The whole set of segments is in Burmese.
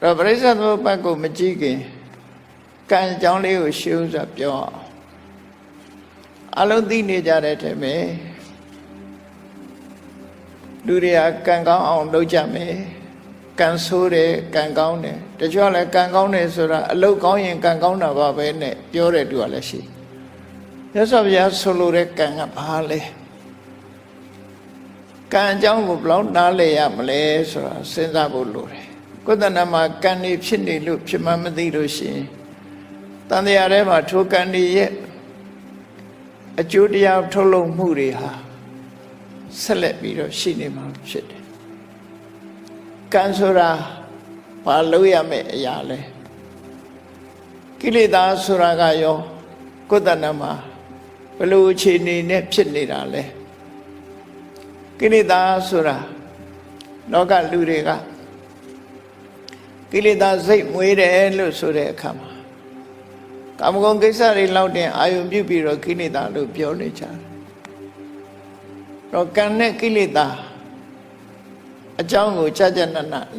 တော့ပရိစ္ဆေသမုပ္ပါဒ်ကိုမကြည့်ခင်ကံအကြောင်းလေးကိုရှင်းဥစွာပြောအောင်အလုံးသိနေကြတဲ့ထဲမှာလူတွေကကံကောင်းအောင်လုပ်ကြမယ်ကံဆိုးတယ်ကံကောင်းတယ်တချို့လည်းကံကောင်းတယ်ဆိုတာအလုပ်ကောင်းရင်ကံကောင်းတာပါပဲနဲ့ပြောတဲ့သူကလည်းရှိမြတ်စွာဘုရားဆိုလိုတဲ့ကံကဘာလဲကံအကြောင်းကိုဘယ်လောက်နားလည်ရမလဲဆိုတာစဉ်းစားဖို့လိုတယ်ကိုယ်တဏ္ဍာမှာကံနေဖြစ်နေလို့ဖြစ်မှမသိလို့ရှိရင်တန်တရားထဲမှာထိုကံတွေရဲ့အကျိုးတရားထုတ်လုပ်မှုတွေဟာဆက်လက်ပြီးတော့ရှိနေမှာဖြစ်တယ်ကံဆိုတာဘာလို့ရမယ့်အရာလဲကိလေသာဆိုတာကရောကိုယ်တဏ္ဍာမှာဘယ်လိုအခြေအနေနဲ့ဖြစ်နေတာလဲကိလေသာဆိုတာလောကလူတွေကကိလေသာစိတ်မွေးတယ်လို့ဆိုတဲ့အခါမှာကာမဂုဏ်ကိစ္စတွေလောက်တင်အာယုံပြုပြီးတော့ကိလေသာလို့ပြောနေကြတယ်တော့ကံနဲ့ကိလေသာအကြောင်းကိုကြာကြာ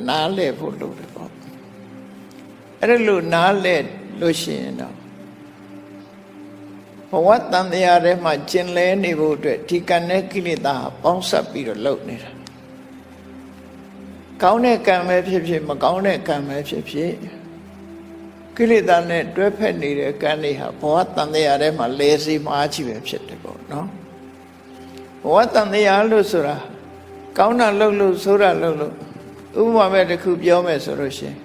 နားလည်ဖို့လိုတယ်ပေါ့အဲ့ဒါလို့နားလည်လို့ရှိရင်တော့ဘဝတန်တရားထဲမှာကျင်လဲနေဖို့အတွက်ဒီကံနဲ့ကိလေသာပေါင်းစပ်ပြီးတော့လုပ်နေတာကောင်းတဲ့ကံပဲဖြစ်ဖြစ်မကောင်းတဲ့ကံပဲဖြစ်ဖြစ်ကိလေသာနဲ့တွဲဖက်နေတဲ့ကံတွေဟာဘဝတန်တရားထဲမှာလဲစီမှားချီပဲဖြစ်တယ်ပေါ့နော်ဘဝတန်တရားလို့ဆိုတာကောင်းတာလုပ်လို့ဆိုးတာလုပ်လို့ဥပမာပဲတစ်ခုပြောမယ်ဆိုလို့ရှိရင်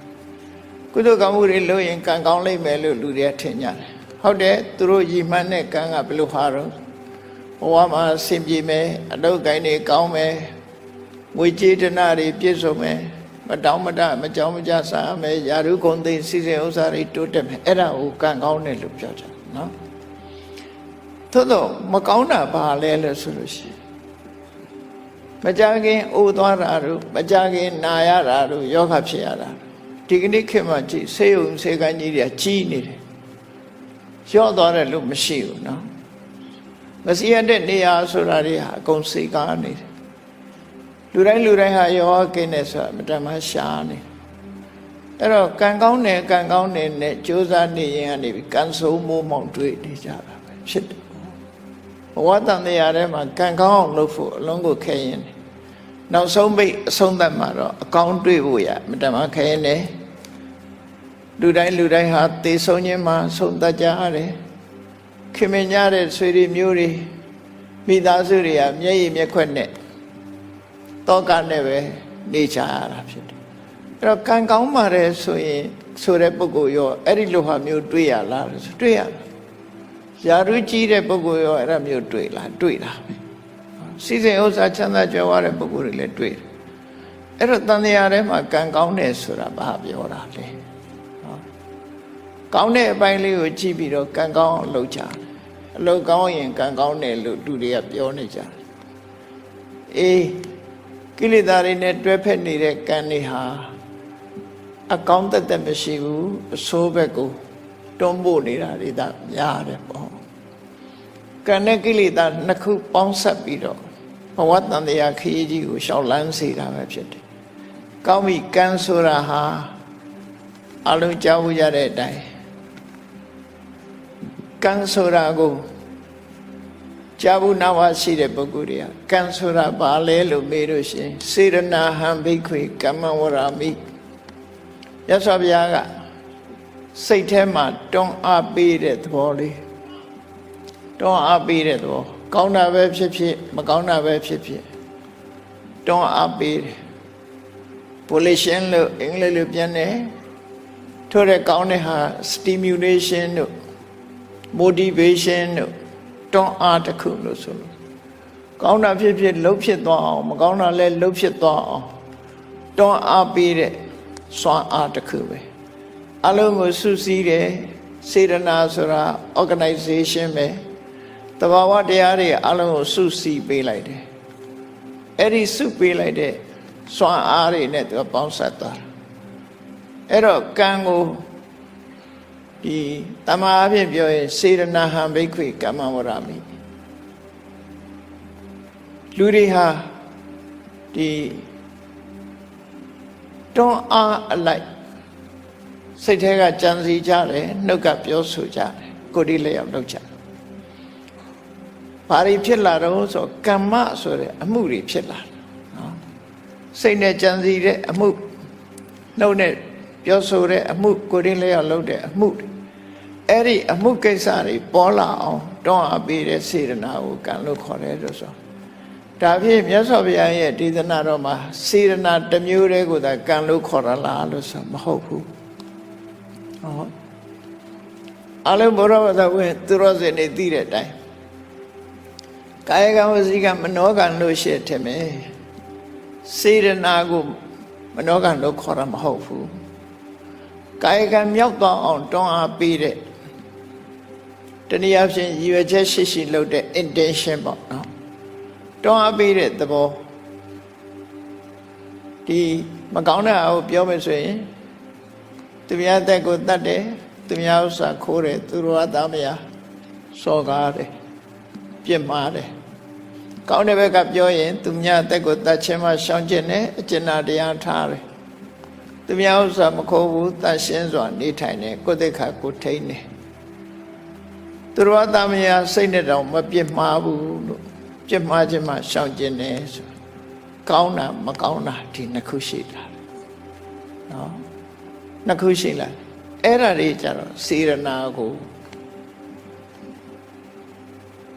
ကုသိုလ်ကောင်းမှုတွေလုပ်ရင်ကံကောင်းလိမ့်မယ်လို့လူတွေကထင်ကြတယ်ဟုတ်တယ်သူတို့ရည်မှန်းတဲ့ကံကဘယ်လိုဟာတော့ဘဝမှာဆင်ပြေမယ်အလုပ်ကိုင်းတွေကောင်းမယ်ငွေကြေးဒနာတွေပြည့်စုံမယ်မတောင်းမတမကြောင်းမကြစားမယ်ယာရုဂုဏ်သိစီစဉ်ဥစ္စာတွေတိုးတက်မယ်အဲ့ဒါကိုကံကောင်းတယ်လို့ပြောကြတယ်နော်သို့တော့မကောင်းတာဘာလဲလို့ဆိုလို့ရှိရင်မကြခင်အိုသွားတာတို့မကြခင်နာရတာတို့ယောဂဖြစ်ရတာဒီကနေ့ခေတ်မှာကြည့်ဆေးရုံဆေးကန်းကြီးတွေကကြီးနေတယ်ရော့သွားတယ်လို့မရှိဘူးနော်မစီရတဲ့နေရာဆိုတာတွေဟာအကုန်စိတ်ကားနေတယ်လူတိုင်းဟာယောဂကင်းတယ်ဆိုတာမတမရှားနေအဲ့တော့ကံကောင်းတယ်နဲ့ကြိုးစားနေရင်ကနေပြီးကံဆုံးမိုးမောင်တွေ့နေကြတာပဲဖြစ်တယ်ဘဝတန်တရားထဲမှာကံကောင်းအောင်လုပ်ဖို့အလုံးကိုခဲရင်နောက်ဆုံးပိတ်အဆုံးသတ်မှာတော့အကောင်းတွေ့ဖို့ရမတမခဲရင်လေလူတိုင်းဟာသေဆုံးခြင်းမှာဆုံးတတ်ကြရတယ်ခင်မင်ကြတဲ့ဆွေတွေမျိုးတွေမိသားစုတွေကမျက်ရည်မျက်ခွက်နဲ့တောကနဲ့ပဲနေချရတာဖြစ်တယ်အဲ့တော့ကံကောင်းပါတယ်ဆိုရင်ဆိုတဲ့ပုဂ္ဂိုလ်ရောအဲ့ဒီလိုဟာမျိုးတွေ့ရလားဆိုတွေ့ရရာထူးကြီးတဲ့ပုဂ္ဂိုလ်ရောအဲ့ဒါမျိုးတွေ့လားတွေ့တာပဲစီစဉ်ဥစ္စာချမ်းသာကြွယ်ဝတဲ့ပုဂ္ဂိုလ်တွေလည်းတွေ့တယ်အဲ့တော့တန်တရားထဲမှာကံကောင်းတယ်ဆိုတာဘာပြောတာလဲကောင်းတဲ့အပိုင်းလေးကိုကြည့်ပြီးတော့ကံကောင်းအောင်လုပ်ကြတယ်အလုပ်ကောင်းရင်ကံကောင်းတယ်လို့လူတွေကပြောနေကြတယ်အေးကိလေသာတွေနဲ့တွဲဖက်နေတဲ့ကံတွေဟာအကောင်းသက်မရှိဘူးအဆိုးဘက်ကိုတွန်းပို့နေတာတွေဒါများတယ်ပေါ့ကံနဲ့ကိလေသာနှစ်ခုပေါင်းဆက်ပြီးတော့ဘဝတန်တရားခရီးကြီးကိုရှောက်လန်းစေတာပဲဖြစ်တယ်ကောင်းပြီကံဆိုတာဟာအလုံးကြောက်ကြတဲ့အတိုင်းကံဆိုတာကိုကြာဘူးနာဝရှိတဲ့ပုဂ္ဂိုလ်တွေကကံဆိုတာဘာလဲလို့မေးလို့ရှိရင်စေရနာဟံဘိက္ခွေကမ္မဝရာမိရသော်ဗျာကစိတ်ထဲမှာတွန်းအားပေးတဲ့သဘောလေးတွန်းအားပေးတဲ့သဘောကောင်းတာပဲဖြစ်ဖြစ်မကောင်းတာပဲဖြစ်ဖြစ်တွန်းအားပေးတယ် volition လို့အင်္ဂလိပ်လိုပြန်တယ်ထို့တဲ့ကောင်းတဲ့ဟာ stimulation တို့ motivation တို့တွန်းအားတစ်ခုလို့ဆိုလို့ကောင်းတာဖြစ်ဖြစ်လှုပ်ဖြစ်သွားအောင်မကောင်းတာလည်းလှုပ်ဖြစ်သွားအောင်တွန်းအားပေးတဲ့စွမ်းအားတစ်ခုပဲအလုံးကိုစုစည်းတယ်စေတနာဆိုတာ organization ပဲတဘာဝတရားတွေအလုံးကိုစုစည်းပေးလိုက်တယ်အဲ့ဒီစုပေးလိုက်တဲ့စွမ်းအားတွေနဲ့သူပေါင်းစပ်သွားတာအဲ့တော့ကံကိုဒီတမန်အဖြစ်ပြောရင်စေရနာဟံဘိက္ခွေကမ္မဝရမိလူတွေဟာဒီတွန်းအားအလိုက် စိတ်ထဲကကြံစီကြတယ်နှုတ်ကပြောဆိုကြတယ်ကိုယ်ဒီလျောက်လုပ်ကြတယ်ဘာတွေဖြစ်လာတော့ဆိုကမ္မဆိုတဲ့အမှုတွေဖြစ်လာတယ်နော်စိတ်နဲ့ကြံစီတဲ့အမှုနှုတ်နဲ့ပြောဆိုတဲ့အမှုကိုယ်ဒီလျောက်လုပ်တဲ့အမှုအဲ့ဒီအမှုကိစ္စတွေပေါ်လာအောင်တွန်းအားပေးတဲ့စေတနာကိုကံလို့ခေါ်တယ်လို့ဆိုဒါဖြင့်မြတ်စွာဘုရားရဲ့ဒေသနာတော်မှာစေတနာတစ်မျိုးတည်းကိုသာကံလို့ခေါ်ရလားလို့ဆိုမဟုတ်ဘူးဟောအလုံးဘောရဝတဝေသူရောစင်နေသိတဲ့အတိုင်းကာယကံဝစီကံမနောကံလို့ရှိတယ်မယ်စေတနာကိုမနောကံလို့ခေါ်ရမဟုတ်ဘူးကာယကံမြောက်သွားအောင်တွန်းအားပေးတဲ့တနည်းအားဖြင့်ရည်ရွယ်ချက်ရှိရှိလုပ်တဲ့ intention ပေါ့နော်တွန်းအားပေးတဲ့သဘောဒီမကောင်းတဲ့အရာကိုပြောမယ်ဆိုရင်သူများအသက်ကိုတတ်တယ်သူများဥစ္စာခိုးတယ်သူတို့အသားမယားစော်ကားတယ်ပြစ်မှားတယ်ကောင်းတဲ့ဘက်ကပြောရင်သူများအသက်ကိုတတ်ခြင်းမှရှောင်ကျင်တယ်အကျဉ်းတရားထားတယ်သူများဥစ္စာမခိုးဘူးတတ်ရှင်းစွာနေထိုင်တယ်ကိုယ်သက်ခါကိုထိန်းတယ်သူတို့အသားမယားစိတ်နဲ့တောင်မပြစ်မှားဘူးလို့ပြစ်မှားခြင်းမှရှောင်ကျင်တယ်ဆိုကောင်းတာမကောင်းတာဒီနှစ်ခုရှိတာနော်နှစ်ခုရှိလားအဲ့ဒါတွေကြတော့စေရနာကို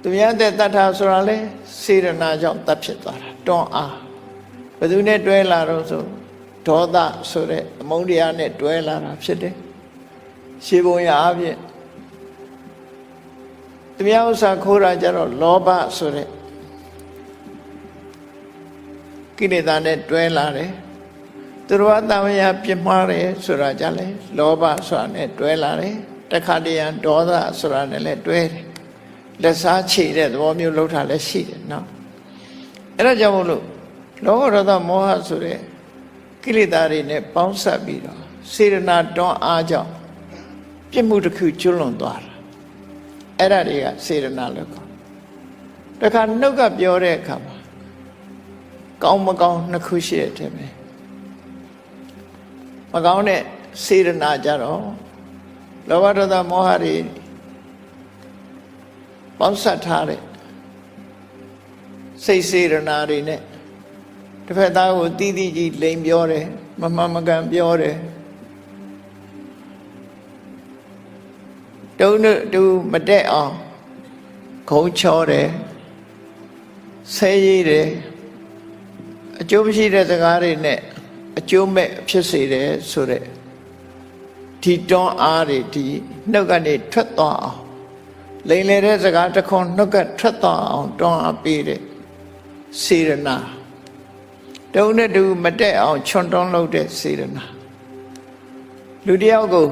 သူများတဲ့တတ်တာဆိုတာလေစေရနာကြောင့်တတ်ဖြစ်သွားတာတွန်းအားဘယ်သူနဲ့တွဲလာတော့ဆိုဒေါသဆိုတဲ့အမုန်းတရားနဲ့တွဲလာတာဖြစ်တယ်ရှင်းပုံရအဖြစ်သူများဥစ္စာခိုးတာကြတော့လောဘဆိုတဲ့ကိလေသာနဲ့တွဲလာတယ်သူတို့အတမယပြစ်မှားတယ်ဆိုတာကြလဲလောဘဆိုတာနဲ့တွဲလာတယ်တခါတည်းရန်ဒေါသဆိုတာနဲ့လည်းတွဲတယ်လက်စားချေတဲ့သဘောမျိုးလှုပ်တာလည်းရှိတယ်နော်အဲ့ဒါကြောင့်မို့လို့လောဘဒေါသမောဟဆိုတဲ့ကိလေသာတွေနဲ့ပေါင်းစပ်ပြီးတော့စေတနာတွန်းအားကြောင့်ပြစ်မှုတစ်ခုကျွလွန်သွားတာအဲ့ဒါတွေကစေတနာလို့ခေါ်တခါနှုတ်ကပြောတဲ့အခါမှာကောင်းမကောင်းနှစ်ခုရှိတယ်တဲ့မယ်မကောင်းတဲ့စေတနာကြတော့လောဘဒေါသမောဟတွေပေါင်းစပ်ထားတဲ့စိတ်စေတနာတွေနဲ့တစ်ဖက်သားကိုတီးတီးကြီးလိန်ပြောတယ်မမှန်မကန်ပြောတယ်တုံးတူမတက်အောင်ခုံချောတယ်ဆဲရည်တယ်အကျိုးမရှိတဲ့စကားတွေနဲ့အကျိုးမဲ့ဖြစ်စေတယ်ဆိုတဲ့ဒီတွန်းအားတွေဒီနှုတ်ကနေထွက်သွားအောင်လိမ်လေတဲ့စကားတစ်ခွန်းနှုတ်ကထွက်သွားအောင်တွန်းအားပေးတဲ့စေရနာတုံးနဲ့တူမတက်အောင်ချွန်တွန်းလုပ်တဲ့စေရနာလူတယောက်ကို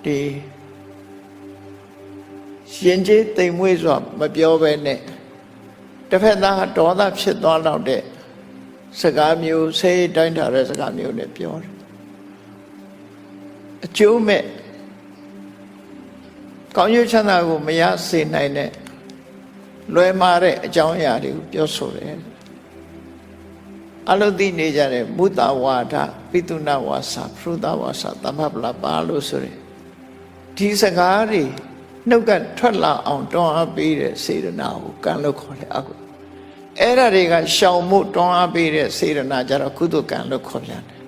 ဒီရှင်ကျေးတိမ်မွေးစွာမပြောဘဲနဲ့တစ်ဖက်သားဒေါသဖြစ်သွားတော့တဲ့စကားမျိုးဆေးတိုင်းထားတဲ့စကားမျိုးနဲ့ပြောတယ်အကျိုးမဲ့ကောင်းကျိုးချမ်းသာကိုမရစေနိုင်တဲ့လွယ်မာတဲ့အကြောင်းအရာတွေကိုပြောဆိုတယ်အလုသိနေကြတဲ့မုတ္တဝါဒပိတုဏဝါစာဖရုဒဝါစာသမ္ဗပလပါလို့ဆိုရယ်ဒီစကားတွေနှုတ်ကထွက်လာအောင်တွန်းအားပေးတဲ့စေတနာကိုကံလို့ခေါ်တယ်အခုအဲ့ဒါတွေကရှောင်မှုတွန်းအားပေးတဲ့စေတနာကြတော့ကုသကံလို့ခေါ်ပြန်တယ်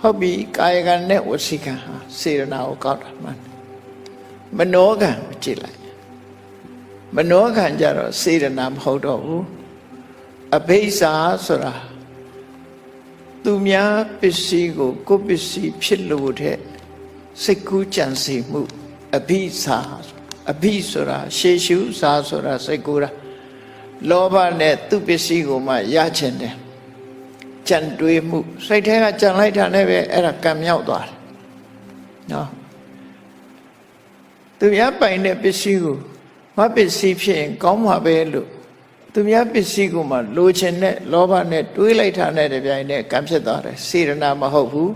ဟုတ်ပြီကာယကံနဲ့ဝစီကံဟာစေတနာကိုကောက်တာမှန်မနောကံကိုကြည့်လိုက်မနောကံကြတော့စေတနာမဟုတ်တော့ဘူးအဘိဇ္ဇာဆိုတာသူများပစ္စည်းကိုကိုယ်ပစ္စည်းဖြစ်လို့တဲ့စိတ်ကူးကြံစီမှုအဘိဇ္ဇာအဘိဆိုတာရှေရှုဇာဆိုတာစိတ်ကူးတာလောဘနဲ့သူပစ္စည်းကိုမှရချင်တယ်ကြံတွေးမှုစိတ်ထဲကကြံလိုက်တာနဲ့ပဲအဲ့ဒါကံမြောက်သွားတယ်နော်သူများပိုင်တဲ့ပစ္စည်းကိုမပစ္စည်းဖြစ်ရင်ကောင်းမှာပဲလို့သူများပစ္စည်းကိုမှလိုချင်တဲ့လောဘနဲ့တွေးလိုက်တာနဲ့တပြိုင်နက်ကံဖြစ်သွားတယ်စေရနာမဟုတ်ဘူး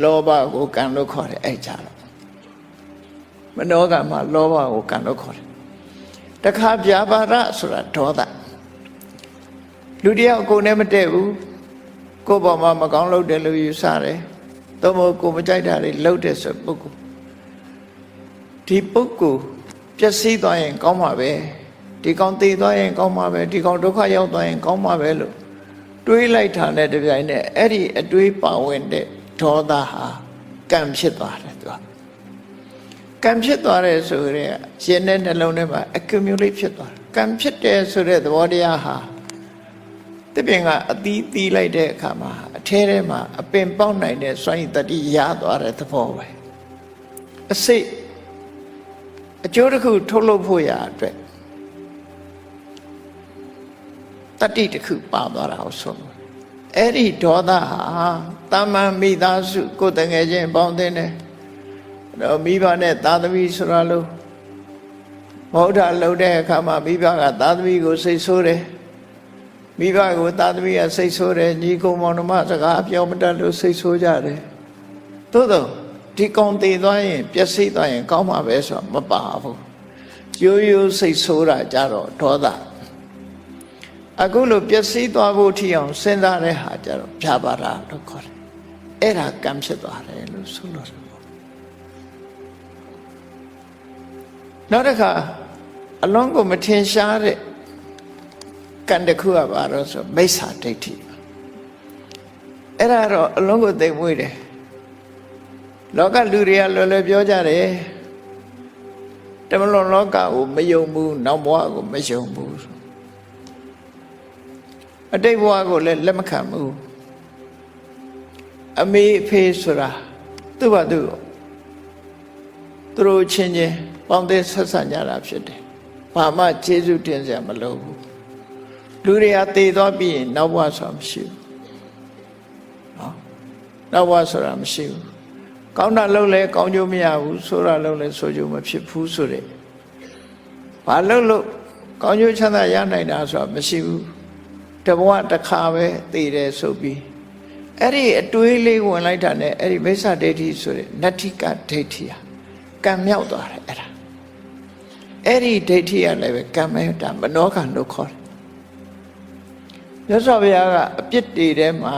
လောဘကိုကံလို့ခေါ်တယ်အဲ့ကြတော့မနောကမှာလောဘကိုကံလို့ခေါ်တယ်တခါဗျာပါဒဆိုတာဒေါသလူတယောက်ကိုယ်နဲ့မတည့်ဘူးကိုယ့်ဘောမှာမကောင်းလို့တယ်လို့ယူဆတယ်သ သို့မဟုတ်ကိုမကြိုက်တာတွေလုပ်တဲ့ဆိုပုဂ္ဂိုလ်ဒီပုဂ္ဂိုလ်ပျက်စီးသွားရင်ကောင်းမှာပဲဒီကောင်သေသွားရင်ကောင်းမှာပဲဒီကောင်ဒုက္ခရောက်သွားရင်ကောင်းမှာပဲလို့တွေးလိုက်တာနဲ့တပြိုင်နက်အဲ့ဒီအတွေးပါဝင်တဲ့ဒေါသဟာကံဖြစ်သွားတယ်သူကံဖြစ်သွားတယ်ဆိုရဲရှင်တဲ့နှလုံးထဲမှာ accumulate ဖြစ်သွားတယ်ကံဖြစ်တယ်ဆိုတဲ့သဘောတရားဟာတပင်ကအသီးသီးလိုက်တဲ့အခါမှာအထဲထဲမှာအပင်ပေါက်နိုင်တဲ့စွမ်းရည်တတိရသွားတဲ့သဘောပဲအစိတ်အကျိုးတစ်ခုထုတ်လုပ်ဖို့ရအတွက်တတိတစ်ခုပါသွားတာကိုဆိုလို့အဲ့ဒီဒေါသဟာတာမန်မိသားစုကိုယ်တငယ်ချင်းပေါင်းတဲ့နဲ့တော့မိဘနဲ့သားသမီးဆိုတာလို့မဟုတ်တာလုပ်တဲ့အခါမှာမိဘကသားသမီးကိုစိတ်ဆိုးတယ်မိဘကိုသားသမီးကစိတ်ဆိုးတယ်ညီကိုမောင်နှမစကားပြောမတတ်လို့စိတ်ဆိုးကြတယ်သို့တော့ဒီကောင်တည်သွားရင်ပျက်စီးသွားရင်ကောင်းမှာပဲဆိုတော့မပါဘူးရိုးရိုးစိတ်ဆိုးတာကြတော့ဒေါသအခုလိုပျက်စီးသွားဖို့ထီအောင်စဉ်းစားတဲ့ဟာကြတော့ဖြာပါတာလို့ခေါ်တယ်အဲ့ဒါကံဖြစ်သွားတယ်လို့ဆိုလို့တယ်နောက်တစ်ခါအလုံးကိုမထင်ရှားတဲ့ကံတစ်ခုကပါတော့ဆိုမိစ္ဆာဒိဋ္ဌိအဲ့ဒါတော့အလုံးကိုသိမ့်မွေးတယ်လောကလူတွေကလွယ်လွယ်ပြောကြတယ်တမလွန်လောကကိုမယုံဘူးနောက်ဘဝကိုမယုံဘူးအတိတ်ဘဝကိုလည်းလက်မခံဘူးအမေအဖေဆိုတာသူ့ဘာသူတို့ချင်းချင်းပေါင်းတဲ့ဆက်ဆံကြတာဖြစ်တယ်ဘာမှကျေးဇူးတင်စရာမလိုဘူးလူတွေကတည်သွားပြီးရင်နောက်ဘဝဆိုတာမရှိဘူးနော်နောက်ဘဝဆိုတာမရှိဘူးကောင်းတာလုပ်လဲကောင်းကျိုးမရဘူးဆိုးတာလုပ်လဲဆိုးကျိုးမဖြစ်ဘူးဆိုတဲ့ဘာလုပ်လို့ကောင်းကျိုးချမ်းသာရနိုင်တာဆိုတာမရှိဘူးတဘဝတစ်ခါပဲတည်တယ်ဆိုပြီးအဲ့ဒီအတွေးလေးဝင်လိုက်တာနဲ့အဲ့ဒီမိစ္ဆာဒိဋ္ဌိဆိုတဲ့နတ္ထိကဒိဋ္ဌိဟာကံမြောက်သွားတယ်အဲ့ဒီဒိဋ္ဌိရလည်းပဲကံမဲ့တာမနောကံလို့ခေါ်တယ်မြတ်စွာဘုရားကအပြစ်တွေထဲမှာ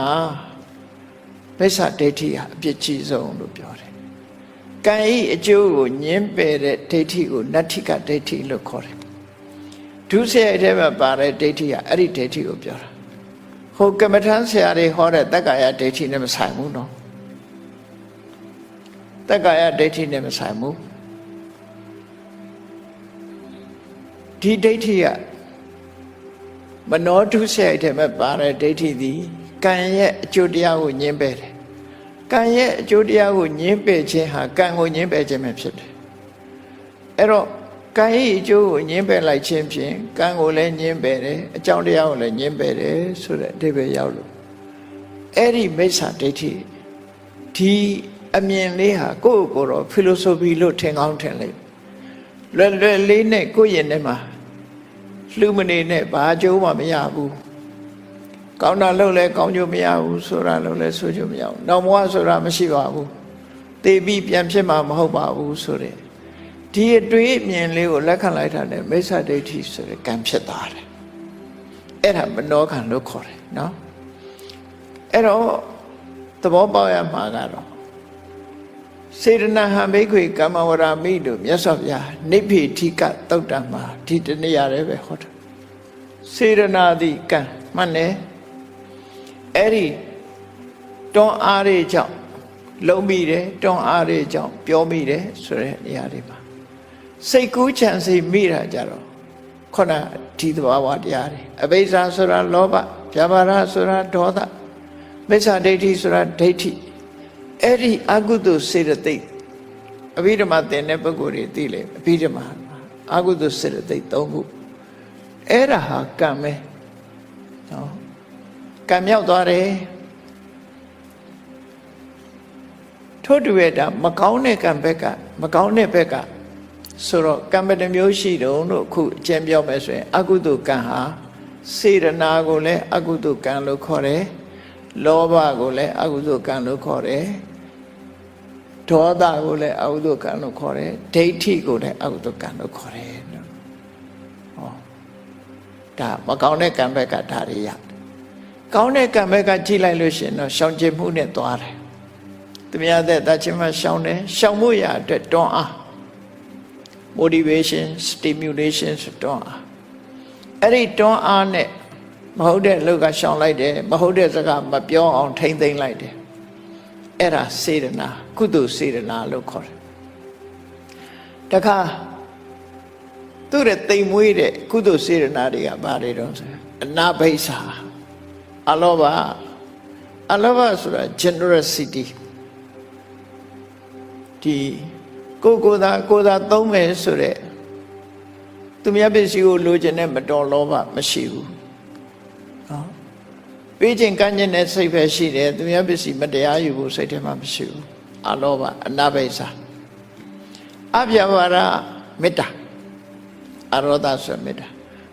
မိစ္ဆာဒိဋ္ဌိဟာအပြစ်ကြီးဆုံးလို့ပြောတယ်ကံဤအကျိုးကိုညှင်းပယ်တဲ့ဒိဋ္ဌိကိုနတ္ထိကဒိဋ္ဌိလို့ခေါ်တယ်ဒုစရိုက်ထဲမှာပါတဲ့ဒိဋ္ဌိကအဲ့ဒီဒိဋ္ဌိကိုပြောတာဟိုကမ္မထမ်းဆရာတွေဟောတဲ့တက္ကာယဒိဋ္ဌိနဲ့မဆိုင်ဘူးနော်တက္ကာယဒိဋ္ဌိနဲ့မဆိုင်ဘူးဒီဒိဋ္ဌိကမနောဒုစရိုက်ထဲမှာပါတဲ့ဒိဋ္ဌိသည်ကံရဲ့အကျိုးတရားကိုညှင်းပယ်တယ်ကံရဲ့အကျိုးတရားကိုညှင်းပယ်ခြင်းဟာကံကိုညှင်းပယ်ခြင်းပဲဖြစ်တယ်အဲ့တော့ကံရဲ့အကျိုးကိုညှင်းပယ်လိုက်ခြင်းဖြင့်ကံကိုလည်းညှင်းပယ်တယ်အကြောင်းတရားကိုလည်းညှင်းပယ်တယ်ဆိုတဲ့အဓိပ္ပာယ်ရောက်လို့အဲ့ဒီမိစ္ဆာဒိဋ္ဌိဒီအမြင်လေးဟာကိုယ့်ကိုယ်တော့ philosophy လို့ထင်ကောင်းထင်လိုက်လွယ်လွယ်လေးနဲ့ကိုယ့်ရင်ထဲမှာလှူမနေနဲ့ဘာအကျိုးမှမရဘူးကောင်းတာလုပ်လဲကောင်းကျိုးမရဘူးဆိုတာလုပ်လဲဆိုကျိုးမရဘူးနောက်ဘဝဆိုတာမရှိပါဘူးသေပြီးပြန်ဖြစ်မှာမဟုတ်ပါဘူးဆိုတဲ့ဒီအတွေးအမြင်လေးကိုလက်ခံလိုက်တာနဲ့မိစ္ဆာဒိဋ္ဌိဆိုတဲ့ကံဖြစ်သွားတယ်အဲ့ဒါမနောကံလို့ခေါ်တယ်နော်အဲ့တော့သဘောပေါက်ရမှာကတော့စေတနာဟံဘိက္ခွေကမ္မဝရမိလို့မြတ်စွာဘုရားနိဗ္ဗေထိကသုတ်တံမှာဒီတနည်းရတယ်ပဲဟောတယ်စေတနာသည်ကံမှန်တယ်အဲ့ဒီတွန်းအားတွေကြောင့်လုံးမိတယ်တွန်းအားတွေကြောင့်ပြောမိတယ်ဆိုတဲ့နေရာတွေမှာစိတ်ကူးချမ်းစိတ်မိတာကြတော့ခုနဒီသဘာဝတရားတွေအဘိဇ္ဇာဆိုတာလောဘဗျာပါဒဆိုတာဒေါသမိစ္ဆာဒိဋ္ဌိဆိုတာဒိဋ္ဌိအဲ့ဒီအကုသိုလ်စေတသိက်အဘိဓမ္မာသင်တဲ့ပုဂ္ဂိုလ်တွေသိလေအဘိဓမ္မာအကုသိုလ်စေတသိက်၃ခုအဲ့ဒါဟာကံပဲနော်ကံမြောက်သွားတယ်ထို့တူရဲ့ဒါမကောင်းတဲ့ကံဘက်ကမကောင်းတဲ့ဘက်ကဆိုတော့ကံဘယ်နှမျိုးရှိတုံးလို့အခုအကျဉ်းပြောမယ်ဆိုရင်အကုသိုလ်ကံဟာစေတနာကိုလည်းအကုသိုလ်ကံလို့ခေါ်တယ်လောဘကိုလည်းအကုသိုလ်ကံလို့ခေါ်တယ်ဒေါသကိုလည်းအကုသိုလ်ကံလို့ခေါ်တယ်ဒိဋ္ဌိကိုလည်းအကုသိုလ်ကံလို့ခေါ်တယ်နော်ဟောဒါမကောင်းတဲ့ကံဘက်ကဒါတွေရကောင်းတဲ့ကံဘက်ကကြည့်လိုက်လို့ရှိရင်တော့ရှောင်ကျဉ်မှုနဲ့သွားတယ် သူများတဲ့တချင်းမှရှောင်တယ်ရှောင်မှုရအတွက်တွန်းအား motivation stimulation ဆိုတွန်းအားအဲ့ဒီတွန်းအားနဲ့မဟုတ်တဲ့လူကရှောင်လိုက်တယ်မဟုတ်တဲ့စကားမပြောအောင်ထိမ့်သိမ့်လိုက်တယ်အဲ့ဒါစေတနာကုသိုလ်စေတနာလို့ခေါ်တယ်တခါသူ့ရဲ့တိမ်မွေးတဲ့ကုသိုလ်စေတနာတွေကဘာတွေတော့ဆိုအနာဘိဆာအလောဘဆိုတာ generosity ဒီကိုသာသုံးမယ်ဆိုတဲ့သူများပစ္စည်းကိုလိုချင်တဲ့မတော်လောဘမရှိဘူးနော်ပေးခြင်းကမ်းခြင်းနဲ့စိတ်ပဲရှိတယ်သူများပစ္စည်းမတရားယူဖို့စိတ်ထဲမှာမရှိဘူးအလောဘအနာဘိဆာအပြဘာရမေတ္တာအရောဒဆိုမေတ္တာ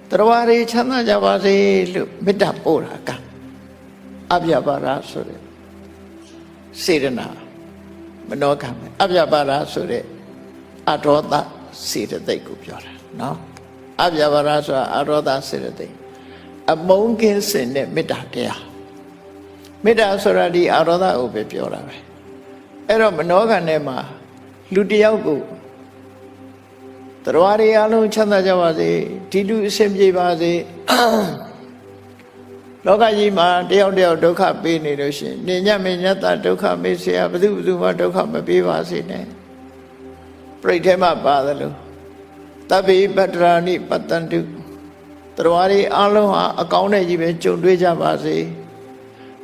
တရားတွေချမ်းသာကြပါစေလို့မေတ္တာပို့တာကအပြဘာရဆိုတဲ့စေတနာမနောကံအပြဘာရဆိုတဲ့အရောဒစေတသိက်ကိုပြောတာနော်အပြဘာရဆိုတာအရောဒစေတသိက်အမုန်းကင်းစင်တဲ့မေတ္တာတရားမေတ္တာဆိုတာဒီအရောဒကိုပဲပြောတာပဲအဲ့တော့မနောကံထဲမှာလူတယောက်ကိုတရားတွေအလုံးချမ်းသာကြပါစေဒီလူအဆင်ပြေပါစေလောကကြီးမှာတယောက်ဒုက္ခပေးနေလို့ရှိရင်နေညမညတဒုက္ခမေ့เสียဘယ်သူမှဒုက္ခမပေးပါစေနဲ့ပြိဋ္ဌဲမှာပါတယ်လို့တဗ္ဗေပတ္တရာနိပတ္တန္တုတရားတွေအလုံးဟာအကောင်းတဲ့ကြီးပဲကြုံတွေ့ကြပါစေ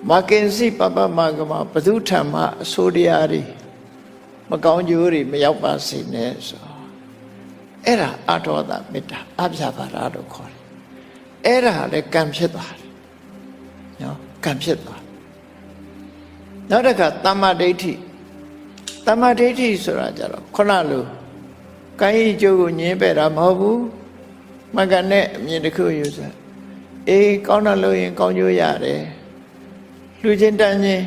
မကင်စီပပမကမဘသူထံမှအဆိုးတရားတွေမကောင်းကျိုးတွေမရောက်ပါစေနဲ့ဆိုအဲ့ဒါအထောဒမေတ္တာအပြဘာရလို့ခေါ်တယ်အဲ့ဒါလည်းကံဖြစ်သွားတယ်နော်ကံဖြစ်သွားနောက်တစ်ခါတမ္မာဒိဋ္ဌိဆိုတာကြတော့ခုနလိုကိုင်းကြီးကျိုးကိုညင်းပယ်တာမဟုတ်ဘူးမကနဲ့အမြင်တစ်ခုယူစားအေးကောင်းတာလို့ရင်ကောင်းကျိုးရတယ်လူချင်းတန်းချင်း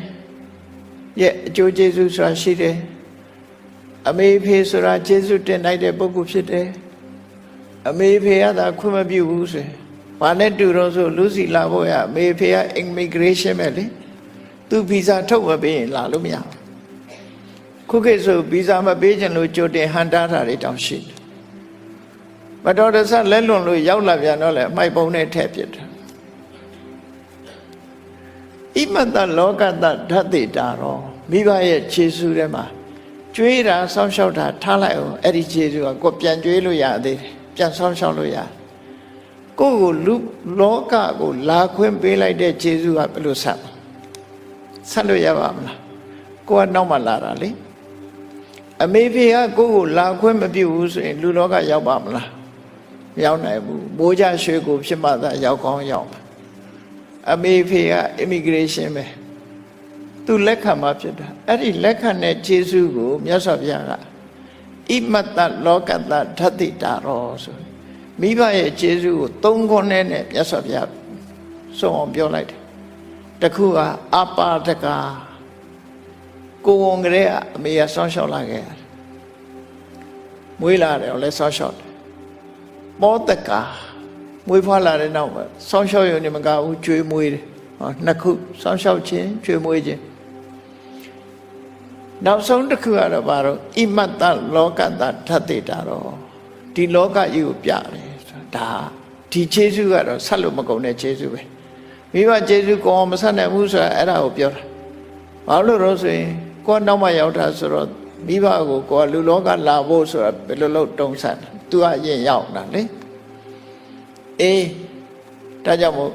ရဲ့အကျိုးကျေးဇူးဆိုတာရှိတယ်အမေဖေဆိုတာကျေးဇူးတင်လိုက်တဲ့ပုဂ္ဂိုလ်ဖြစ်တယ်အမေဖေကသာခွင့်မပြုဘူးဆိုဘာနဲ့တူတော့ဆိုလူစီလာဖို့ရအမေဖေက immigration ပဲလေသူဗီဇာထုတ်မပေးရင်လာလို့မရဘူးခုခေတ်ဆိုဗီဇာမပေးချင်လို့ကြိုတင်ဟန်တားတာတွေတောင်ရှိတယ်မတော်တဆလက်လွန်လို့ရောက်လာပြန်တော့လေအမိုက်ပုံနဲ့ထည့်ပစ်တယ်ဣမတလောကတဓာတိတာရောမိဘရဲ့ခြေဆုထဲမှာကျွေးတာစောင့်ရှောက်တာထားလိုက်အောင်အဲ့ဒီခြေဆုကကိုပြန်ကျွေးလို့ရသေးတယ်ပြန်စောင့်ရှောက်လို့ရကိုယ့်ကိုလူလောကကိုလာခွင့်ပေးလိုက်တဲ့ခြေဆုကဘယ်လိုဆက်လို့ရပါမလားကိုကနောက်မှလာတာလေအမေဖေကကိုယ့်ကိုလာခွင့်မပြုဘူးဆိုရင်လူလောကရောက်ပါမလားမရောက်နိုင်ဘူးမိုးကြရွှေကိုဖြစ်မှသာရောက်ကောင်းရောက်အမေဖေက immigration ပဲသူလက်ခံမှဖြစ်တာအဲ့ဒီလက်ခံတဲ့ခြေဆုကိုမြတ်စွာဘုရားကဣမတလောကတဓာတိတာရောဆိုမိဘရဲ့ခြေဆုကို၃ခွန်းနဲ့မြတ်စွာဘုရားဆုံးအောင်ပြောလိုက်တယ်တခုကအပါဒကကိုဝန်ကလေးကအမေကဆောင်းလျှောက်လာခဲ့ရတယ်မွေးလာတယ်လည်းဆောင်းလျှောက်တယ်မောတကမွေးဖွားလာတဲ့နောက်မှာဆောင်းလျှောက်ရုံနဲ့မကဘူးကျွေးမွေးတယ်ဟောနှစ်ခုဆောင်းလျှောက်ခြင်းကျွေးမွေးခြင်းနောက်ဆုံးတစ်ခုကတော့ဘာလို့ဣမတ္တလောကတ္တဓာတိတာတော့ဒီလောကကြီးကိုပြတယ်ဒါဒီခြေဆုကတော့ဆက်လို့မကုန်တဲ့ခြေဆုပဲမိဘခြေဆုကောင်းမဆက်နိုင်ဘူးဆိုတာအဲ့ဒါကိုပြောတာဘာလို့လို့ဆိုရင်ကိုယ်နောက်မှရောက်တာဆိုတော့မိဘကိုကိုယ်လူလောကလာဖို့ဆိုတာဘယ်လိုလုပ်တုံးဆက်သူကအရင်ရောက်တာလေအေးဒါကြောင့်မို့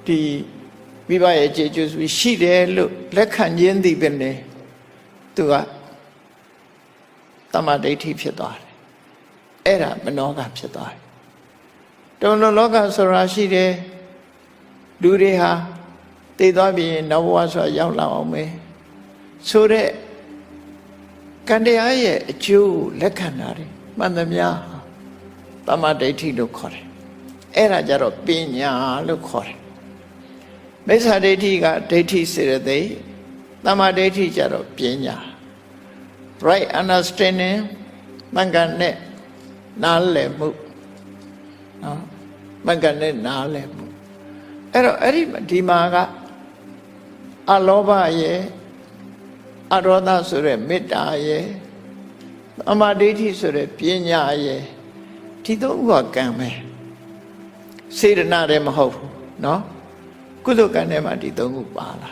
ဒီမိဘရဲ့ခြေဆုရှိတယ်လို့လက်ခံခြင်းသည်ပဲနေသူကတမ္မာဒိဋ္ဌိဖြစ်သွားတယ်အဲ့ဒါမနောကဖြစ်သွားတယ်တုံ့လောကဆိုတာရှိတယ်လူတွေဟာသိသွားပြီးရင်နောက်ဘဝဆိုတာရောက်လာအောင်မယ်ဆိုတဲ့ကံတရားရဲ့အကျိုးလက်ခံတာတွေမှန်သမျှတမ္မာဒိဋ္ဌိလို့ခေါ်တယ်အဲ့ဒါကြတော့ပညာလို့ခေါ်တယ်မိစ္ဆာဒိဋ္ဌိကဒိဋ္ဌိစေတသိက်တမ္မာဒိဋ္ဌိကြတော့ပညာ right understanding မှန်ကန်တဲ့နားလည်မှုနော်မှန်ကန်တဲ့နားလည်မှုအဲ့တော့အဲ့ဒီမှာကအလောဘရဲ့ အရောဒဆိုတဲ့မေတ္တာရဲ့သမာဓိဋ္ဌိဆိုတဲ့ပညာရဲ့ဒီသုံးခုကကံပဲစေတနာလည်းမဟုတ်ဘူးเนาะကုသိုလ်ကံထဲမှာဒီသုံးခုပါလာ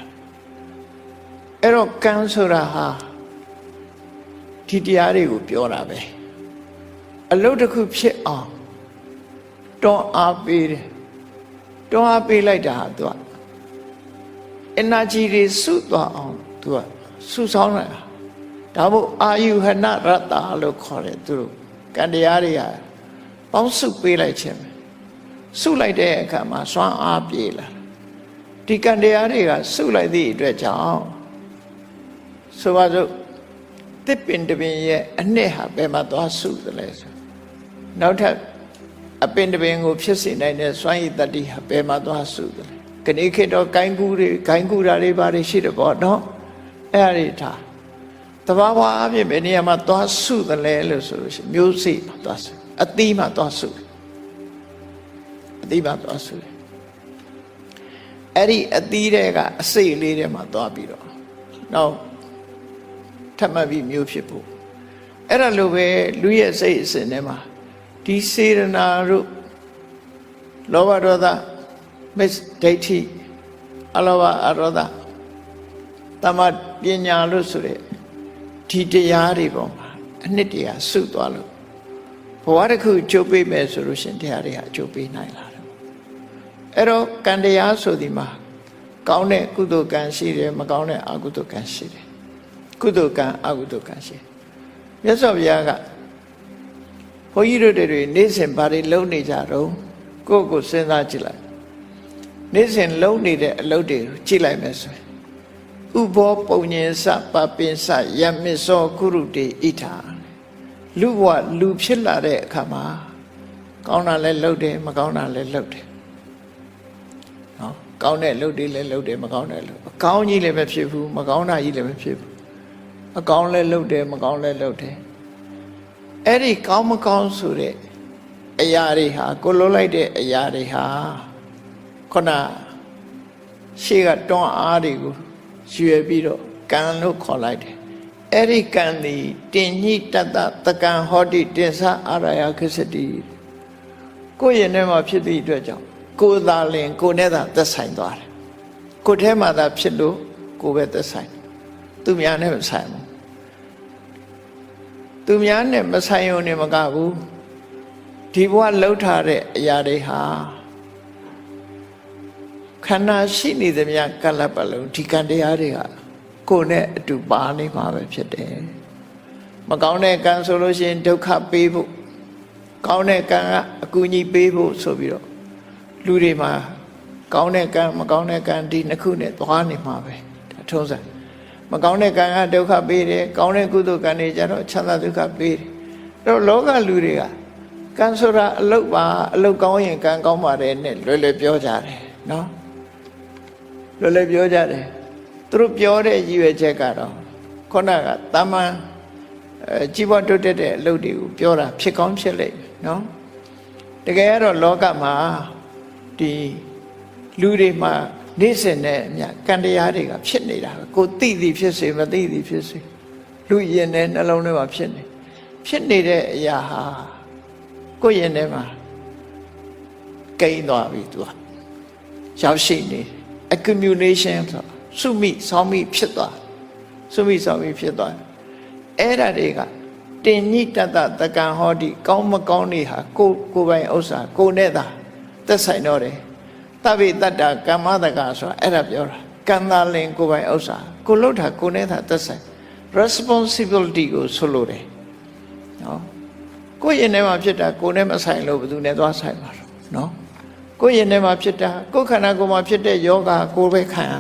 အဲ့တော့ကံဆိုတာဟာဒီတရားတွေကိုပြောတာပဲအလုပ်တစ်ခုဖြစ်အောင်တွန်းအားပေးတယ်တွန်းအားပေးလိုက်တာဟာသူက energy တွေစုသွားအောင်သူကစုဆောင်းလိုက်တာဒါမို့အာယုဟနရတ္တလို့ခေါ်တယ်သူတို့ကံတရားတွေကပေါင်းစုပေးလိုက်ခြင်းပဲစုလိုက်တဲ့အခါမှာစွမ်းအားပြေလာဒီကံတရားတွေကစုလိုက်သည့်အတွက်ကြောင့်ဆိုပါစို့တစ်ပင်တစ်ပင်ရဲ့အနှစ်ဟာဘယ်မှာသွားစုသလဲဆိုနောက်ထပ်အပင်တစ်ပင်ကိုဖြစ်စေနိုင်တဲ့စွမ်းရည်တတ္တိဟာဘယ်မှာသွားစုသလဲခဏခေတ်တော့ဂိုင်းကူးတာတွေဘာတွေရှိတယ်ပေါ့နော်အဲ့ဒါတွေထားတဘာဝအဖြစ်ဘယ်နေရာမှာသွားစုသလဲလို့ဆိုလို့ရှိရင်မျိုးစေ့မှာသွားစုအသီးမှာသွားစုအသီးမှာသွားစုအဲ့ဒီအသီးတွေကအစိတ်လေးတွေမှာသွားပြီးတော့နောက်ထပ်မှတ်ပြီးမျိုးဖြစ်ဖို့အဲ့ဒါလိုပဲလူရဲ့စိတ်အစဉ်ထဲမှာဒီစေရနာတို့လောဘဒေါသမေဒိဋ္ဌိအလောဘအရောဒတမပညာလို့ဆိုတဲ့ဒီတရားတွေပေါ်မှာအနှစ်တရားစုသွားလို့ဘဝတစ်ခုကြိုးပေးမယ်ဆိုလို့ရှင်တရားတွေဟာကြိုးပေးနိုင်လာတယ်အဲ့တော့ကံတရားဆိုဒီမှာကောင်းတဲ့ကုသိုလ်ကံရှိတယ်မကောင်းတဲ့အကုသိုလ်ကံရှိတယ်ကုသိုလ်ကံအကုသိုလ်ကံရှိမြတ်စွာဘုရားကဘုန်းကြီးတို့တွေနေ့စဉ်ဘာတွေလုပ်နေကြတော့ကိုယ့်ကိုစဉ်းစားကြည့်လိုက်နေ့စဉ်လုပ်နေတဲ့အလုပ်တွေကိုကြည့်လိုက်မယ်ဆိုရင်ဥဘောပုံညင်စပပင်စယမစ္စောကုရုတေဣထာလူဘဝလူဖြစ်လာတဲ့အခါမှာကောင်းတာလည်းလုပ်တယ်မကောင်းတာလည်းလုပ်တယ်နော်ကောင်းတဲ့လုပ်တွေလည်းလုပ်တယ်မကောင်းတဲ့လုပ်အကောင်းကြီးလည်းမဖြစ်ဘူးမကောင်းတာကြီးလည်းမဖြစ်ဘူးအကောင်းလည်းလုပ်တယ်မကောင်းလည်းလုပ်တယ်အဲ့ဒီကောင်းမကောင်းဆိုတဲ့အရာတွေဟာကိုလုံးလိုက်တဲ့အရာတွေဟာခုနရှေ့ကတွန်းအားတွေကိုရွယ်ပြီးတော့ကံလို့ခေါ်လိုက်တယ်အဲ့ဒီကံသည်တင်ညိတတတကံဟောတိတင်္စအာရယခစ္စတိကိုယ့်ရဲ့ထဲမှာဖြစ်သည့်အတွက်ကြောင့်ကိုယ်သာလင်ကိုယ်နဲ့သာသက်ဆိုင်သွားတယ်ကိုယ်ထဲမှာသာဖြစ်လို့ကိုယ်ပဲသက်ဆိုင်သူများနဲ့မဆိုင်ဘူးသူများနဲ့မဆိုင်ုံနဲ့မကဘူးဒီဘဝလှုပ်ထားတဲ့အရာတွေဟာခန္ဓာရှိနေသမျှကလပ်ပလုံးဒီကံတရားတွေကကိုယ်နဲ့အတူပါနေမှာပဲဖြစ်တယ်မကောင်းတဲ့ကံဆိုလို့ရှိရင်ဒုက္ခပေးဖို့ကောင်းတဲ့ကံကအကူအညီပေးဖို့ဆိုပြီးတော့လူတွေမှာကောင်းတဲ့ကံမကောင်းတဲ့ကံဒီနှစ်ခုနဲ့သွားနေမှာပဲဒါထုံးစံမကောင်းတဲ့ကံကဒုက္ခပေးတယ်ကောင်းတဲ့ကုသိုလ်ကံတွေကျတော့ချမ်းသာဒုက္ခပေးတယ်အဲ့တော့လောကလူတွေကကံဆိုတာအလုတ်ပါအလုတ်ကောင်းရင်ကံကောင်းပါတယ်နဲ့လွယ်လွယ်ပြောကြတယ်နော်လွယ်လွယ်ပြောကြတယ်သူတို့ပြောတဲ့ရည်ရွယ်ချက်ကတော့ခုနကတာမန်ကြီးပွားတိုးတက်တဲ့အလုပ်တွေကိုပြောတာဖြစ်ကောင်းဖြစ်လိမ့်မယ်နော်တကယ်ကတော့လောကမှာဒီလူတွေမှာနေ့စဉ်နဲ့အမျှကံတရားတွေကဖြစ်နေတာကိုသိသည်ဖြစ်စေမသိသည်ဖြစ်စေလူရင်နဲ့နှလုံးထဲမှာဖြစ်နေတဲ့အရာဟာကိုယ့်ရင်ထဲမှာကိန်းသွားပြီသူကရောက်ရှိနေ accumulation ဆိုစုမိဆောင်းမိဖြစ်သွားစုမိဆောင်းမိဖြစ်သွားအဲ့ဒါတွေကတင်ညိတတတကံဟောတိကောင်းမကောင်းတွေဟာကိုယ်ပိုင်ဥစ္စာကိုယ်နဲ့သာသက်ဆိုင်တော့တယ်တဗ္ဗေတ္တကမ္မတကဆိုတာအဲ့ဒါပြောတာကံသာလင်ကိုယ်ပိုင်ဥစ္စာကိုလှုပ်တာကိုယ်နဲ့သာသက်ဆိုင် responsibility ကိုဆိုလိုတယ်နော်ကိုယ့်ရင်ထဲမှာဖြစ်တာကိုယ်နဲ့မဆိုင်လို့ဘယ်သူနဲ့သွားဆိုင်မှာနော်ကိုယ့်ရင်ထဲမှာဖြစ်တာကိုယ်ခန္ဓာကိုယ်မှာဖြစ်တဲ့ယောဂကိုယ်ပဲခံရ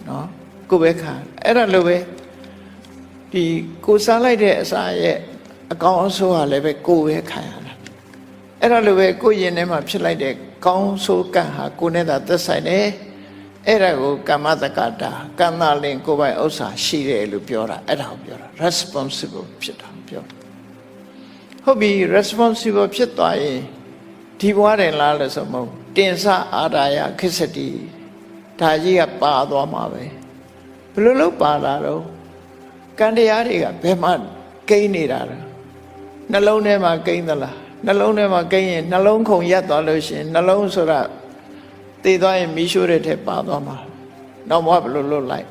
နော်ကိုယ်ပဲခံအဲ့ဒါလိုပဲဒီကိုယ်စားလိုက်တဲ့အစာရဲ့အကောင်အဆိုးဟာလည်းပဲကိုယ်ပဲခံရတာအဲ့ဒါလိုပဲကိုယ်ရင်ထဲမှာဖြစ်လိုက်တဲ့ကောင်းဆိုးကံဟာကိုယ်နဲ့သာသက်ဆိုင်တယ်အဲ့ဒါကိုကမ္မတက္ကတာကံသာလင်ကိုယ်ပိုင်ဥစ္စာရှိတယ်လို့ပြောတာအဲ့ဒါကိုပြောတာ responsible ဖြစ်တာပြောဟုတ်ပြီ responsible ဖြစ်သွားရင်ဒီဘဝတယ်လားလို့ဆိုမဟုတ်တင်္စအာရယခစ္စတိဒါကြီးကပါသွားမှာပဲဘယ်လိုလုပ်ပါလာတော့ ကံတရားတွေကဘယ်မှာကိန်းနေတာလဲနှလုံးထဲမှာကိန်းသလားနှလုံးထဲမှာကိန်းရင်နှလုံးခုန်ရက်သွားလို့ရှိရင်နှလုံးဆိုတာတည်သွားရင်မီးရှို့တဲ့ထဲပါသွားမှာတော့ဘယ်လိုလွတ်လိုက်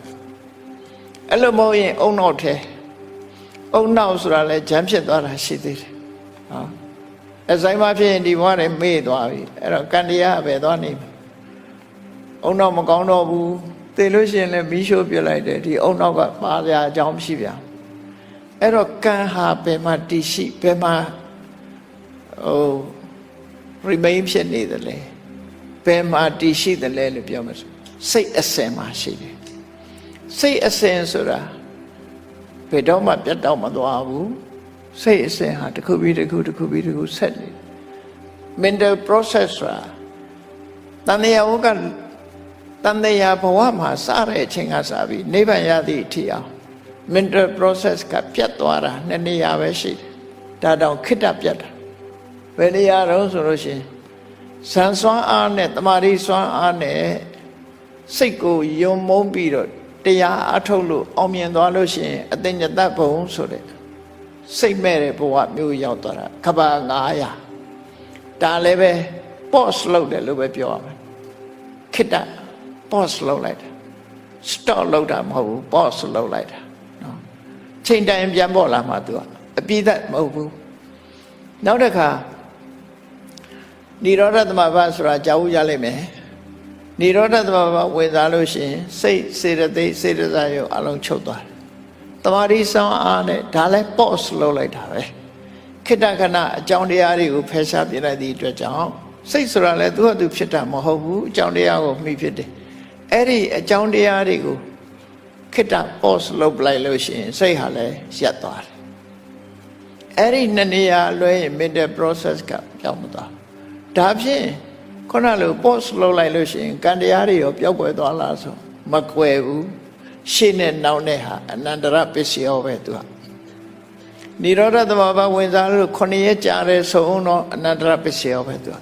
အဲ့လိုမဟုတ်ရင်အုံနောက်ထဲအုံနောက်ဆိုတာလဲဂျမ်းဖြစ်သွားတာရှိသေးတယ်နော်အဆိုင်မှာဖြစ်ရင်ဒီဘဝနဲ့မေ့သွားပြီအဲ့တော့ကံတရားပဲသွားနေမှာအုံနောက်မကောင်းတော့ဘူးတည်လို့ရှိရင်လည်းမီးရှို့ပြလိုက်တယ်ဒီအုံနောက်ကပါစရာအကြောင်းမရှိပြန်အဲ့တော့ကံဟာဘယ်မှာတည်ရှိဘယ်မှာremain ဖြစ်နေတယ်လဲဘယ်မှာတည်ရှိတယ်လဲလို့ပြောမှာစိတ်အစဉ်မှာရှိတယ်စိတ်အစဉ်ဆိုတာဘယ်တော့မှပြတ်တော့မသွားဘူးစိတ်အစဉ်ဟာတစ်ခုပြီးတစ်ခုတစ်ခုပြီးတစ်ခုဆက်နေ mental process ဆိုတာတဏှာဝကတန်တရားဘဝမှာစတဲ့အချိန်ကစပြီးနိဗ္ဗာန်ရသည့်အထိအောင် mental process ကပြတ်သွားတာနှစ်နေရာပဲရှိတယ်ဒါတောင်ခိတ္တပြတ်တာဘယ်နေရာတော့ဆိုလို့ရှိရင်ဇန်စွမ်းအားနဲ့တမာရီစွမ်းအားနဲ့စိတ်ကိုယုံမုန်းပြီးတော့တရားအထုတ်လို့အောင်မြင်သွားလို့ရှိရင်အတ္တညတဘုံဆိုတဲ့စိတ်မဲ့တဲ့ဘဝမျိုးရောက်သွားတာခဘာ900ဒါလည်းပဲ pause လုပ်တယ်လို့ပဲပြောရမယ်ခိတ္တpause လုပ်လိုက်တာ stop လုပ်တာမဟုတ်ဘူး pause လုပ်လိုက်တာနော်ချိန်တိုင်းပြန်ပေါ်လာမှသူကအပြည့်သက်မဟုတ်ဘူးနောက်တစ်ခါនិရောဓသမဘာဆိုတာကြားဦးရလိမ့်မယ်និရောဓသမဘာဝင်စားလို့ရှိရင်စိတ်စေတသိက်စေတစာရုပ်အလုံးချုပ်သွားတယ်တမာရီဆောင်အားနဲ့ဒါလည်း pause လုပ်လိုက်တာပဲခိတ္တခဏအကြောင်းတရားတွေကိုဖယ်ရှားပြလိုက်သည့်အတွက်ကြောင့်စိတ်ဆိုတာလည်းသူ့ဟာသူဖြစ်တာမဟုတ်ဘူးအကြောင်းတရားကိုမှီဖြစ်တယ်အဲ့ဒီအကြောင်းတရားတွေကိုခိတ္တ pause လုပ်လိုက်လို့ရှိရင်စိတ်ဟာလည်းရပ်သွားတယ်အဲ့ဒီနှစ်နေရာလွဲရင် mental process ကပြောင်းမသွားဒါဖြင့်ခုနလို pause လုပ်လိုက်လို့ရှိရင်ကံတရားတွေရောပျောက်ကွယ်သွားလားဆိုမကွယ်ဘူးရှေ့နဲ့နောက်နဲ့ဟာအနန္တရပစ္စယောပဲသူကនិရောဓသမဘာဝင်စားလို့9ရက်ကြာတဲ့ဆုံးတော့အနန္တရပစ္စယောပဲသူက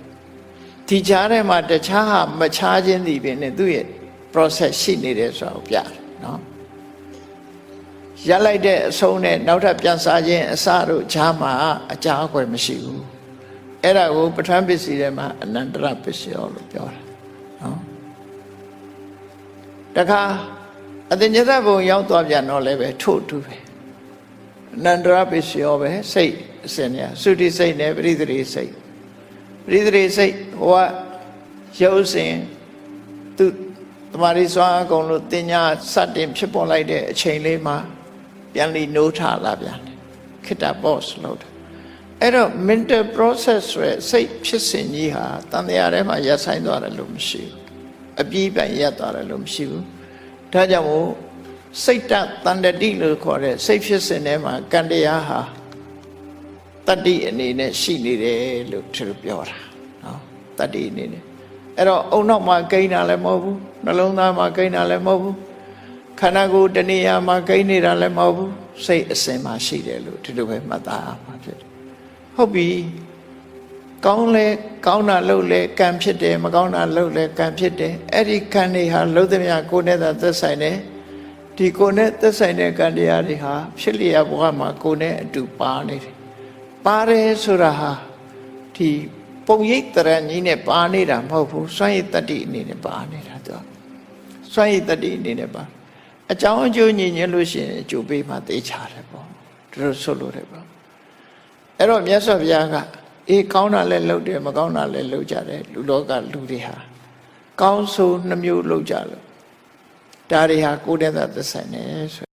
ဒီကြားထဲမှာတခြားဟာမခြားခြင်းသည်ပင်နဲ့သူ့ရဲ့ process ရှိနေတယ်ဆိုတာကိုပြတယ်နော်ရလိုက်တဲ့အဆုံးနဲ့နောက်ထပ်ပြန်စားခြင်းအစတို့ခြားမှာအကြာအကွယ်မရှိဘူးအဲ့ဒါကိုပဋ္ဌာန်းပစ္စည်းထဲမှာအနန္တရပစ္စယောလို့ပြောတာနော်တခါအတ္တညတဘုံရောက်သွားပြန်တော့လည်းပဲထို့တူပဲအနန္တရပစ္စယောပဲစိတ်အစဉ်เนี่ยသုတိစိတ်နဲ့ပရိသေရိစိတ်ပရိသေရိစိတ်ဟိုကရုပ်စဉ်သူတမာရီစွာအကုန်လို့တင်ညာစတင်ဖြစ်ပေါ်လိုက်တဲ့အချိန်လေးမှာပြန်လီနိုးထလာပြန်တယ်ခိတ္တ pause လုပ်တယ်အဲ့တော့ mental process ဆိုရယ်စိတ်ဖြစ်စဉ်ကြီးဟာတန်တရားထဲမှာရပ်ဆိုင်သွားတယ်လို့မရှိဘူးအပြည့်ပိုင်ရပ်သွားတယ်လို့မရှိဘူးဒါကြောင့်မို့စိတ်တတန်တတိလို့ခေါ်တဲ့စိတ်ဖြစ်စဉ်ထဲမှာကံတရားဟာတတ္တိအနေနဲ့ရှိနေတယ်လို့သူပြောတာနော်တတ္တိအနေနဲ့အဲ့တော့အုံနောက်မှာကိန်းတာလည်းမဟုတ်ဘူးနှလုံးသားမှာကိန်းတာလည်းမဟုတ်ဘူးခန္ဓာကိုယ်တဏှာမှာကိန်းနေတာလည်းမဟုတ်ဘူးစိတ်အစဉ်မှာရှိတယ်လို့ဒီလိုပဲမှတ်သားရမှာဖြစ်တယ်ဟုတ်ပြီကောင်းလဲကောင်းတာလုပ်လဲကံဖြစ်တယ်မကောင်းတာလုပ်လဲကံဖြစ်တယ်အဲ့ဒီကံတွေဟာလုံးသမျှကိုယ်နဲ့သာသက်ဆိုင်တယ်ဒီကိုယ်နဲ့သက်ဆိုင်တဲ့ကံတရားတွေဟာဖြစ်လျက်ဘဝမှာကိုယ်နဲ့အတူပါနေတယ်ပါတယ်ဆိုတာဟာဒီပုံရိပ်တရံကြီးနဲ့ပါနေတာမဟုတ်ဘူးစွန့်ရည်တတ္တိအနေနဲ့ပါနေတာသူစွန့်ရည်တတ္တိအနေနဲ့ပါအကြောင်းအကျိုးညီညွတ်လို့ရှိရင်အကျိုးပေးမှသိချတယ်ပေါ့သူတို့ဆိုလို့တယ်ပေါ့အဲ့တော့မြတ်စွာဘုရားကအေးကောင်းတာလည်းလုပ်တယ်မကောင်းတာလည်းလုပ်ကြတယ်လူလောကလူတွေဟာကောင်းဆိုးနှမျိုးလုပ်ကြလို့ဒါတွေဟာကိုယ်တည်းသာသက်ဆိုင်တယ်ဆို